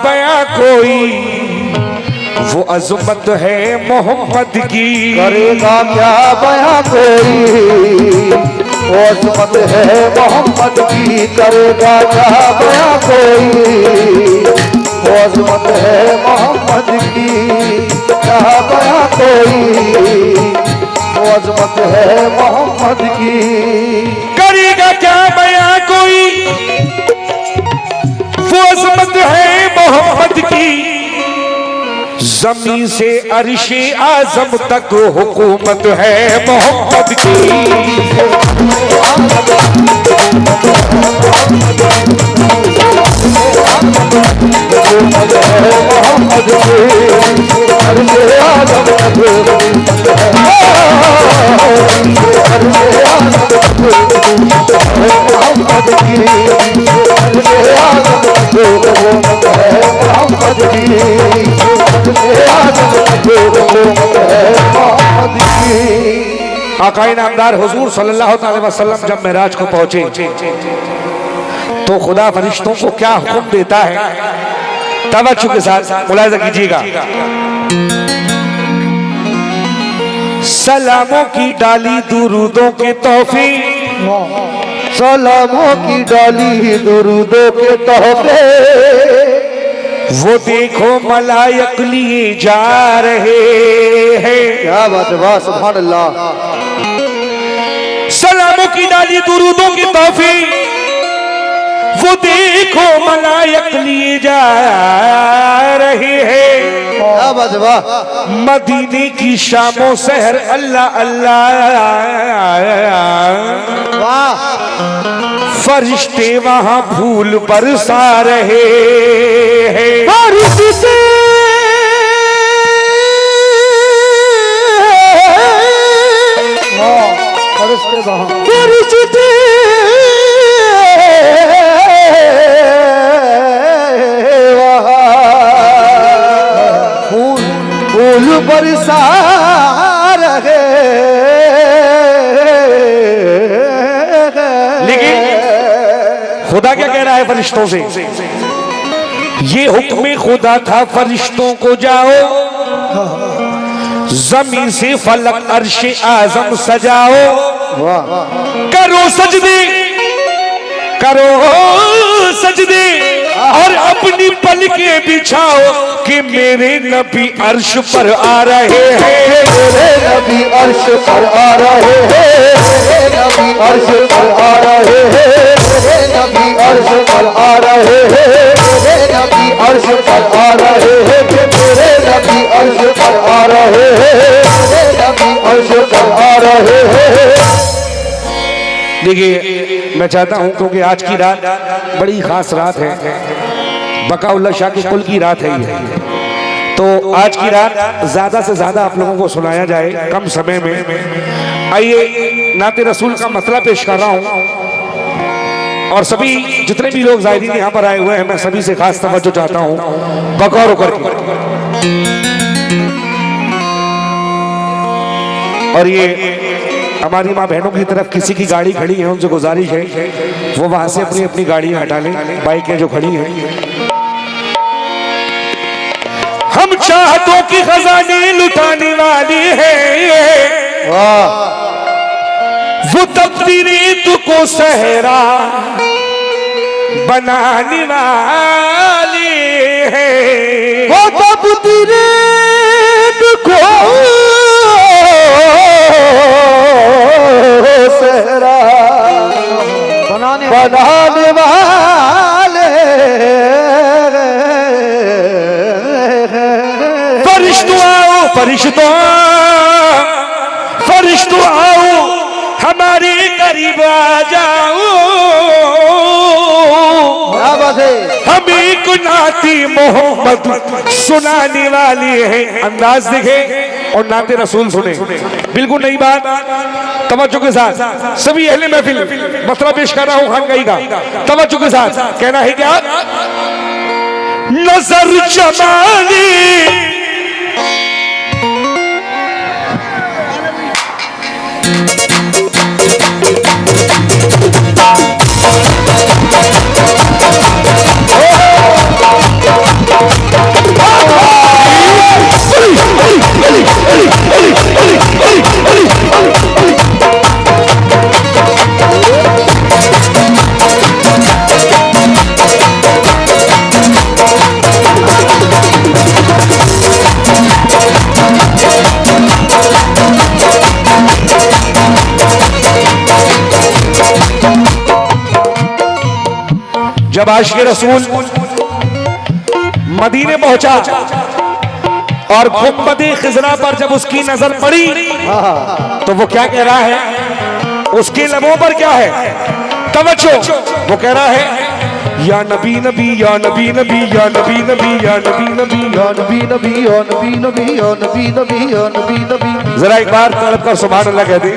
बया कोई वो अजमत है मोहम्मद की। करेगा क्या बया कोई वो अजमत है मोहम्मद की। करेगा क्या बया कोई वो अजमत है मोहम्मद की। क्या बया कोई वो अजमत है मोहम्मद की। करेगा क्या बया कोई वो अजमत है मोहम्मद की। जमीन से अर्शे आजम तक हुकूमत है मोहम्मद की। मोहम्मद की अर्शे आजम तक मोहम्मद की। आकाए नामदार हुजूर सल्लल्लाहु अलैहि वसल्लम जब मेराज को पहुंचे तो खुदा फरिश्तों को क्या हुक्म देता है, तवज्जो के साथ मुलाहिजा कीजिएगा। सलामों की डाली दुरूदों के तोहफे, सलामों की डाली दुरूदों के तोहफे। वो देखो मलायक लिए जा रहे हैं। क्या बात है, वाह सुभान अल्लाह। सलामों की डाली दुरूदों के तोहफे वो देखो मलायक लिए जा रहे हैं। क्या बात है, वाह। मदीने की शामो सहर अल्लाह अल्लाह वाह। फरिश्ते वहां फूल बरसा रहे हैं। फरिश्ते वहां फरिश्ते फूल फूल बरसा रहे। लेकिन खुदा क्या कह रहा है फरिश्तों से? ये हुक्म खुदा था फरिश्तों को जाओ जमीन से फलक अर्श आजम सजाओ। करो सजदे करो सजदे और अपनी पलकें बिछाओ कि मेरे नबी अर्श पर आ रहे हैं। मेरे नबी अर्श पर आ रहे हैं। मेरे नबी अर्श पर आ रहे हैं। मेरे नबी अर्श पर आ रहे हैं। मेरे नबी अर्श पर आ रहे हैं। मेरे नबी अर्श पर आ रहे हैं। मेरे नबी अर्श पर आ रहे हैं। देखिए मैं चाहता हूं क्योंकि आज की रात बड़ी खास रात है, बकाउल्लाह शाह के कुल की रात है ये, तो आज की रात ज्यादा से ज्यादा आप लोगों को सुनाया जाए कम समय में। आइए नाते रसूल का मसला पेश कर रहा हूं और सभी जितने भी लोग ज़ायरीन यहाँ पर आए हुए हैं मैं सभी से खास तवज्जो चाहता हूं बगौर होकर के। और ये हमारी माँ बहनों की तरफ किसी की गाड़ी खड़ी है उनसे गुजारिश है वो वहां से अपनी अपनी गाड़ियां हटा लें, बाइकें जो खड़ी हैं। हम चाहतों की खजाने लुटाने वाली है, वो तकदीरें तुको सहरा बनाने वाली है। वो तकदीरें तुको सहरा बनाने वाले फरिश्तों आओ फरिश्तों आओ हमारे करीब आ जाओ। हमें गुनाती मोहम्मद सुनाने वाली है। अंदाज देखे और नाते रसूल सुने, बिल्कुल नई बात। तवज्जो के साथ सभी अहले महफिल मसला पेश कर रहा हूं खानगई का, तवज्जो के साथ कहना है क्या? नजर जमानी जब आशिक़ रसूल मदीने पहुंचा और गुंबद खिज़रा पर जब उसकी नजर पड़ी तो वो क्या कह रहा है, उसके लबों पर क्या है, तवज्जो, वो कह रहा है या नबी नबी या नबी नबी या नबी नबी या नबी नबी या नबी नबी या नबी नबी या नबी नबी या नबी नबी। जरा एक बार तड़प कर सुभान अल्लाह कह दे।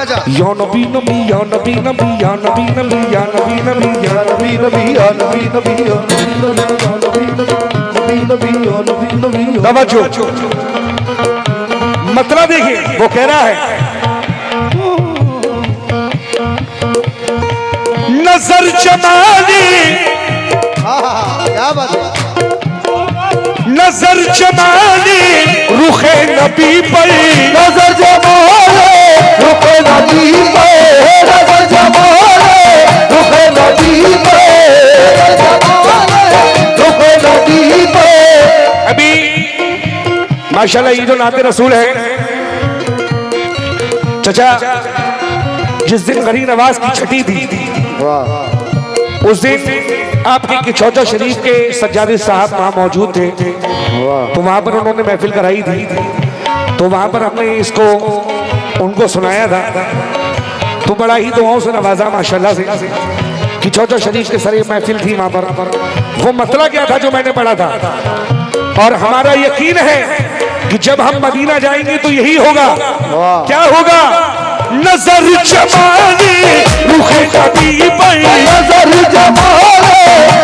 या नबी नबी या नबी नबी या नबी नबी या नबी नबी या नबी नबी या नबी नबी या नबी नबी या नबी नबी। तवज्जो, मतलब देखिए वो कह रहा है नजर जमाली, क्या बात है, नजर जमाली रुखे नबी पर, नजर जमाले रुखे नबी पे, नजर जमाले रुखे नबी पे, रुखे नबी पे। अभी माशाल्लाह ये जो नाते रसूल है चचा, जिस दिन गरीब नवाज की छठी थी उस दिन आपके किचौजा शरीफ के सज्जादी साहब वहां मौजूद थे, तो वहां पर उन्होंने महफिल कराई थी, तो वहां पर हमने इसको उनको सुनाया था, तो बड़ा ही दुआओं से नवाजा माशाल्लाह से। किचौजा शरीफ के सर महफिल थी वहां पर, वो मतला क्या था जो मैंने पढ़ा था, और हमारा यकीन है कि जब हम मदीना जाएंगे तो यही होगा। क्या होगा, नजर जमाले रुखे नबी पर, नजर जमाले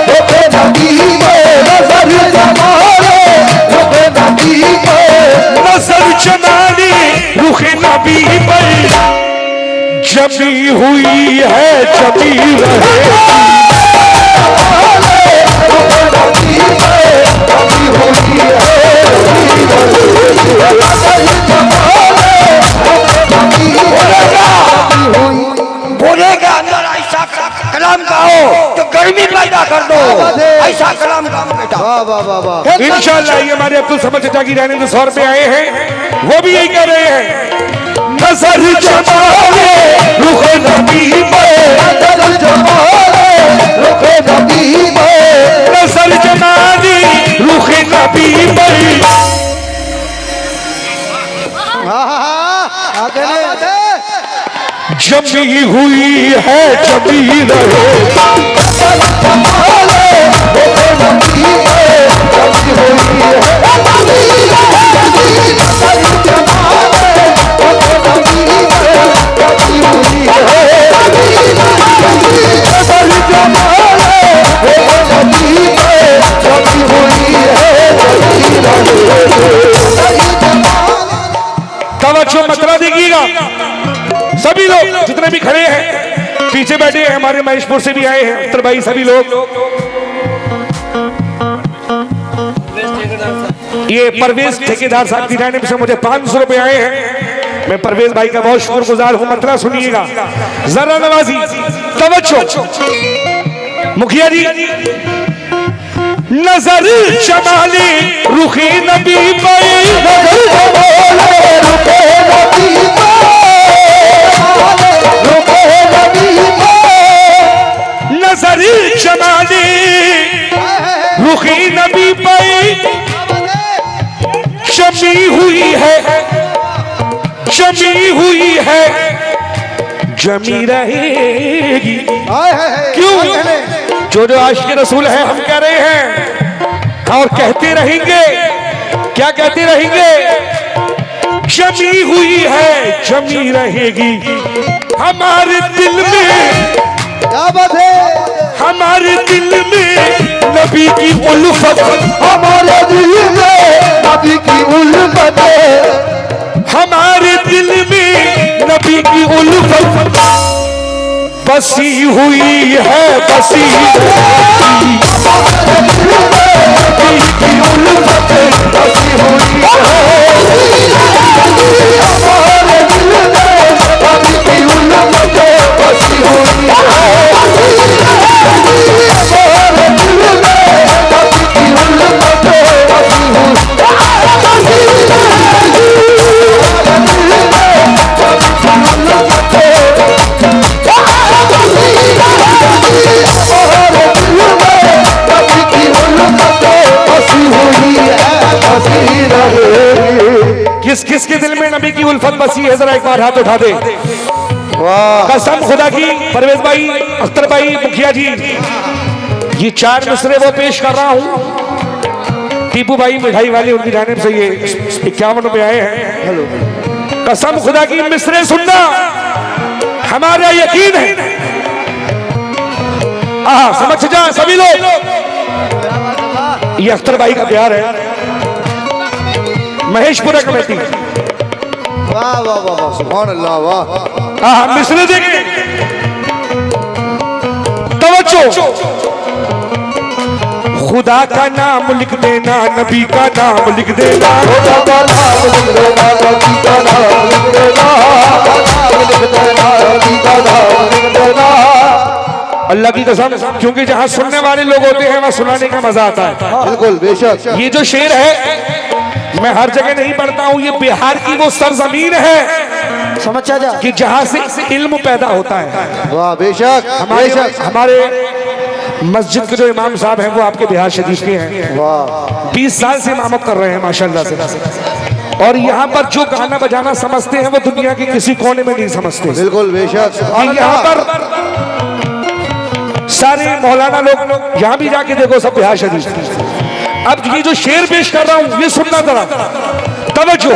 रुखे नबी पे, नजर जमाले रुखे नबी पे, नजर जमाले रुखे नबी पर, जमी हुई है जमी रहे, बोलेगा अंदर ऐसा कलाम गाओ तो गर्मी पैदा कर दो, ऐसा कलाम गाओ बेटा। वाह वाह वाह वाह। इंशाअल्लाह ये हमारे अब्दुल समद चचा की रहने 100 रुपए आए हैं, वो भी यही कह रहे हैं नजर जमाले रुखे नबी पे, नजर जमाले रुखे नबी पे, नजर जमाले रुखे नबी पे, आगे ने जमी हुई है जमी रहे, जमाले रुखे नबी पे, जमी हुई है तवज्जो मतला देखिएगा, सभी लोग जितने भी खड़े हैं, पीछे बैठे हैं, हमारे महेशपुर से भी आए हैं अख्तर भाई, सभी लोग। ये परवेज ठेकेदार साहब की जानिब से मुझे 500 रुपए आए हैं, मैं परवेज भाई का बहुत शुक्रगुजार हूं। मतला सुनिएगा जरा नवाजी, तवज्जो, मुखिया जी, नजर जमाले रुखे नबी पर, नजर जमाले रुखे नबी पे, रुखे नबी पे, नजर जमाले रुखे नबी पर, जमी हुई है जमी हुई है जमी रहेगी। क्यों, जो आशिक़ रसूल है हम कह रहे हैं और कहते रहेंगे, क्या कहते रहेंगे, जमी हुई है जमी रहेगी हमारे दिल में, क्या बात है, हमारे दिल में नबी की उल्फत, हमारे दिल में नबी की उल्फत, हमारे दिल में नबी की उल्फत बसी हुई है, बसी नबी की उल्फत बसी हुई है, हमारे दिल में नबी की उल्फत बसी हुई है, हमारे दिल में नबी की उल्फत बसी हुई है। नबी की उल्फत बसी है, जरा एक बार हाथ उठा दे। वाह कसम खुदा की, परवेज भाई, अख्तर भाई, मुखिया जी, ये 4 मिसरे वो पेश कर रहा हूं। टीपू भाई मिठाई वाले, उनकी जानिब से ये 51 रुपए आए हैं। कसम खुदा की, मिसरे सुनना, हमारा यकीन है। समझ जा सभी लोग, ये अख्तर भाई का प्यार है, महेशपुरा कमेटी। वाह वाह वाह वाह, सुभान अल्लाह, वाह। मिसरे देंगे, तवज्जो। खुदा का नाम लिख देना, नबी का नाम लिख देना, खुदा का नाम लिख देना, नबी का नाम लिख देना, नाम लिख देना, नबी का नाम लिख देना। अल्लाह की कसम, क्योंकि जहां सुनने वाले लोग होते हैं वहां सुनाने का मजा आता है। बिल्कुल बेशक। ये जो शेर है मैं हर जगह नहीं पढ़ता हूँ, ये बिहार की वो सरजमीन है, समझ जा कि जहां से इल्म पैदा होता है। वाह बेशक बेशक। हमारे मस्जिद के जो इमाम साहब हैं वो आपके बिहार शरीफ के हैं, वाह 20 साल से इमामत कर रहे हैं माशाल्लाह से। और यहाँ पर जो गाना बजाना समझते हैं वो दुनिया के किसी कोने में नहीं समझते। बिल्कुल बेशक। यहाँ पर सारे मौलाना लोग, यहाँ भी जाके देखो, सब बिहार शरीफ की। अब ये जो शेर पेश कर रहा हूँ ये सुनना जरा, तवज्जो।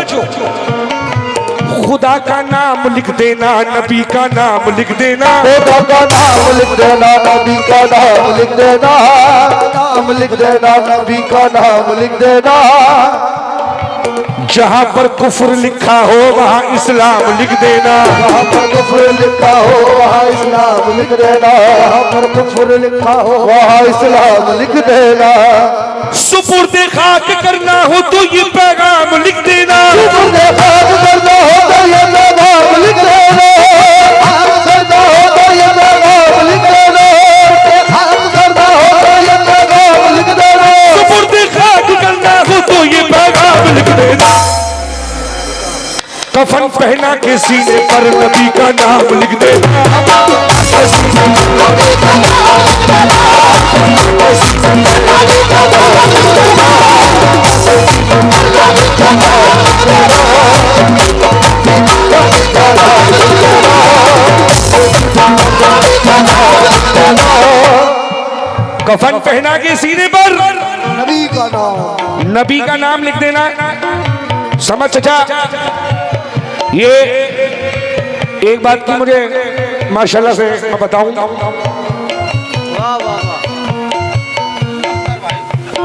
खुदा का नाम लिख देना, नबी का नाम लिख देना, खुदा का नाम लिख देना, नबी का नाम लिख देना, नाम लिख देना, नबी का नाम लिख देना। जहां पर कुफ्र लिखा हो वहां इस्लाम लिख देना, जहां पर कुफ्र लिखा हो वहां इस्लाम लिख देना, जहां पर कुफ्र लिखा हो वहां इस्लाम लिख देना। सुपुर्दे खाक करना हो तो ये पैगाम लिख देना, सुपुर्दे खाक करना हो तो ये पैगाम लिख देना, खाक करना हो तो ये पैगाम लिख देना, खाक करना हो तो ये पैगाम लिख देना, सुपुर्दे खाक करना हो तो ये पैगाम लिख देना। कफन पहना के सीने पर नबी का नाम लिख देना, कफन पहना के सीने पर नबी का नाम लिख देना। समझ जा, ये एक बात की मुझे माशाल्लाह से मैं बताऊं,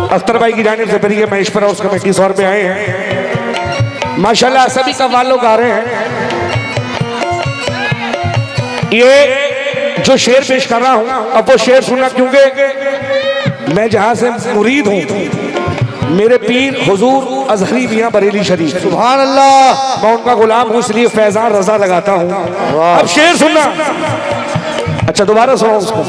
अख्तर भाई की जानिब से बरी महेशपुरा उस कमेटी 100 रुपए आए हैं माशाल्लाह, सभी कव्वाल लोग गा रहे हैं। ये जो शेर पेश कर रहा हूं, अब वो शेर सुनना, क्योंकि मैं जहां से मुरीद हूं, मेरे पीर हुजूर अजहरी मियां बरेली शरीफ, सुभान अल्लाह, मैं उनका गुलाम हूं, इसलिए फैजान रजा लगाता हूं। अब शेर सुनना, अच्छा दोबारा सुनो उसको।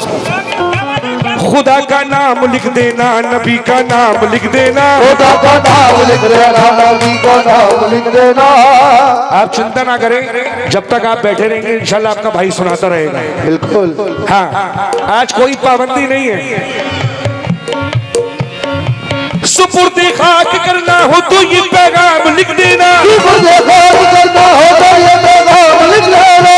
खुदा का नाम लिख देना, नबी का नाम लिख देना, खुदा का नाम लिख देना, नबी का नाम लिख देना। आप चिंता ना करें, जब तक आप बैठे रहेंगे इंशाल्लाह आपका भाई सुनाता रहेगा। बिल्कुल। हाँ, आज कोई पाबंदी नहीं है। सुपुर्दे खाक करना हो तो ये पैगाम लिख देना, सुपुर्दे खाक करना हो तो ये पैगाम लिख देना।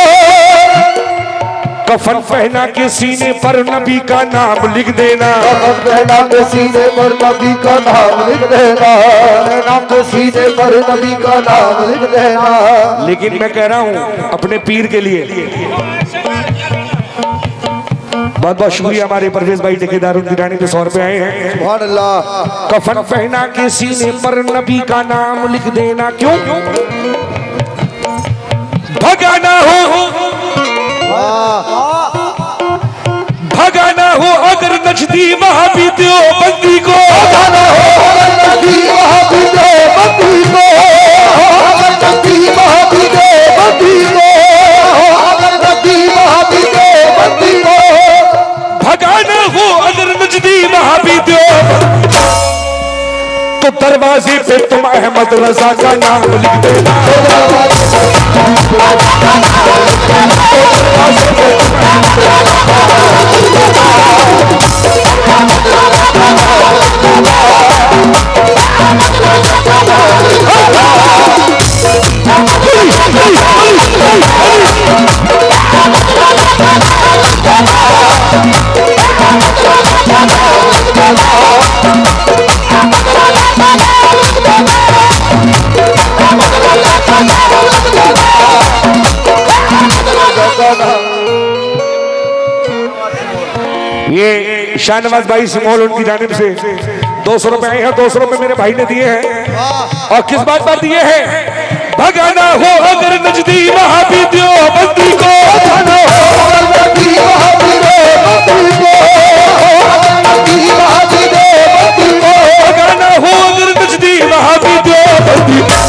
कफन पहना के सीने पर नबी का नाम लिख देना, कफन पहना के सीने पर नबी का नाम लिख देना, नाम के सीने पर नबी का नाम लिख देना। लेकिन मैं कह रहा हूं अपने पीर के लिए बहुत बहुत शुक्रिया। हमारे परवेज भाई ठेकेदार उनकी रानी पे 100 रुपए आए हैं। सुभान अल्लाह। कफन पहना के सीने पर नबी का नाम लिख देना, क्यों भगाना हो, भगाना हो अगर नजदी वहां भी दो बंदी को, भगाना हो अगर नजदी वहां भी दो बंदी को, अगर नजदी वहां भी दो बंदी को, अगर नजदी वहां भी दो बंदी को, भगाना हो अगर नजदी वहां भी दो, तो दरवाजे पे तुम अहमद रजा का नाम लिख देना, ये शाहनवाज भाई सिमोल उनकी जानिब से 200 रुपए आए हैं। 200 रुपए मेरे भाई ने दिए हैं और किस बात पर दिए हैं? भगाना हो अगर नजदी वहां भी दियो बंदी को, भगाना हो अगर नजदी वहां भी दियो बंदी को, भगाना हो अगर नजदी वहां भी दियो बंदी को।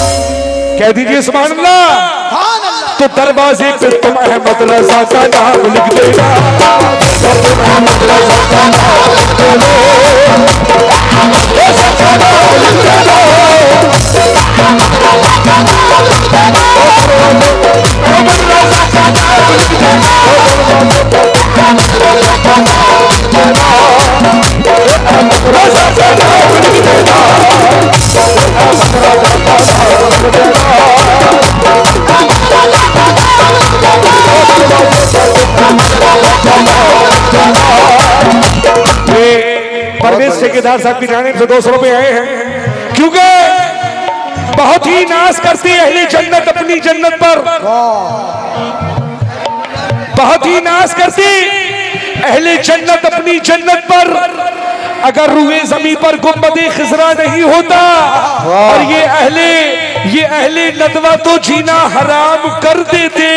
कह दीजिए सुभान अल्लाह। तो दरवाजे पे तुम अहमद रजा का नाम लिख देना, तुम अहमद रजा का नाम लिख देना, परवेज ठेकेदार साहब की जानिब से 200 रुपए आए हैं, क्योंकि बहुत ही नाज करती है अहले जन्नत अपनी जन्नत पर, बहुत ही नाज करती अहले जन्नत अपनी जन्नत पर। अगर रूए जमीन पर गुंबदे खिजरा नहीं होता और ये अहले नदवा तो जीना हराम कर देते।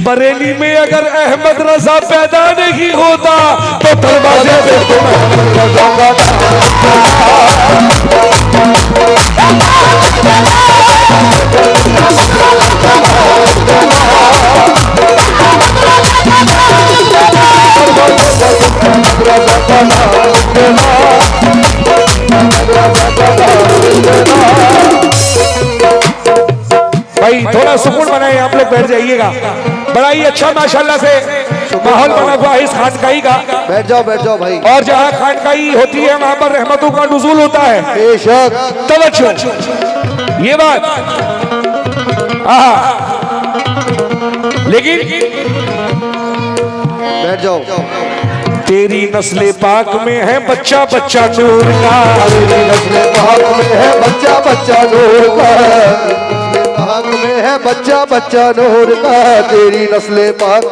बरेली में अगर अहमद रजा पैदा नहीं होता तो दरवाजे पे तुम अहमद रजा भाई थोड़ा सुकून बनाए, आप लोग बैठ जाइएगा। बड़ा ही अच्छा माशाल्लाह से माहौल बना हुआ है इस खानकाई का। बैठ जाओ भाई। और जहाँ खानकाई होती है वहां पर रहमतों का नुज़ूल होता है। बेशक। तवज्जो, ये बात लेकिन बैठ जाओ। तेरी नस्ले पाक में है बच्चा बच्चा नूर का, तेरी नस्ले पाक में है बच्चा बच्चा नूर का, पाक में है बच्चा बच्चा नूर का, तेरी नस्ले पाक।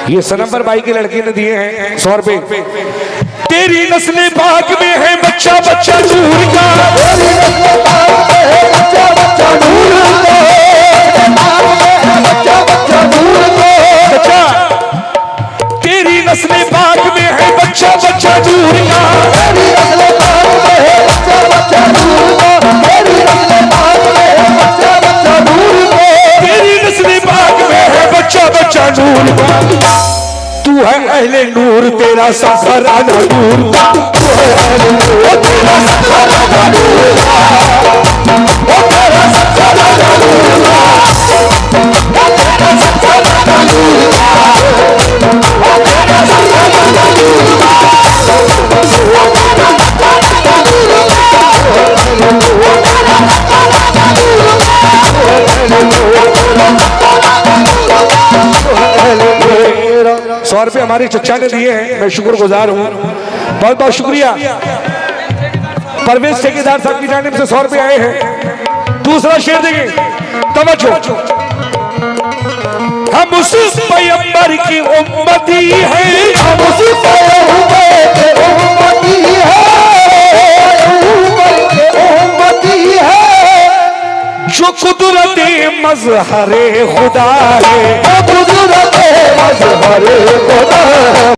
ये सनम्बर भाई के लड़के ने दिए हैं 100 रुपए। तेरी नस्ले पाक में है बच्चा बच्चा नूर का, तेरी नस्ले पाक में है बच्चा बच्चा नूर का, बच्चा बच्चा नूर का, बच्चा तेरी नस्ले पाक में है बच्चा बच्चा नूर का, तेरी नस्ले पाक में है बच्चा बच्चा नूर का, तेरी नस्ले पाक में है बच्चा बच्चा नूर का, तेरी नस्ले पाक में है बच्चा बच्चा नूर का। तू है अहले नूर, तेरा सफराना नूर का, तू है अहले नूर, तेरा सफराना नूर का, तेरा सफराना नूर का, तेरा सफराना नूर का, तेरा सफराना नूर का। ₹100 हमारे चचा ने दिए हैं, मैं शुक्रगुजार हूँ, बहुत बहुत शुक्रिया। परवेज ठेकेदार साहब की जानिब से ₹100 आए हैं। दूसरा शेर देंगे, तवज्जो। हम उस पैगंबर की उम्मती है, हम उस पैगंबर के उम्मती है, उम्मती है, जो कुदरत मज़हरे खुदा है, कुदरत मज़हरे खुदा है।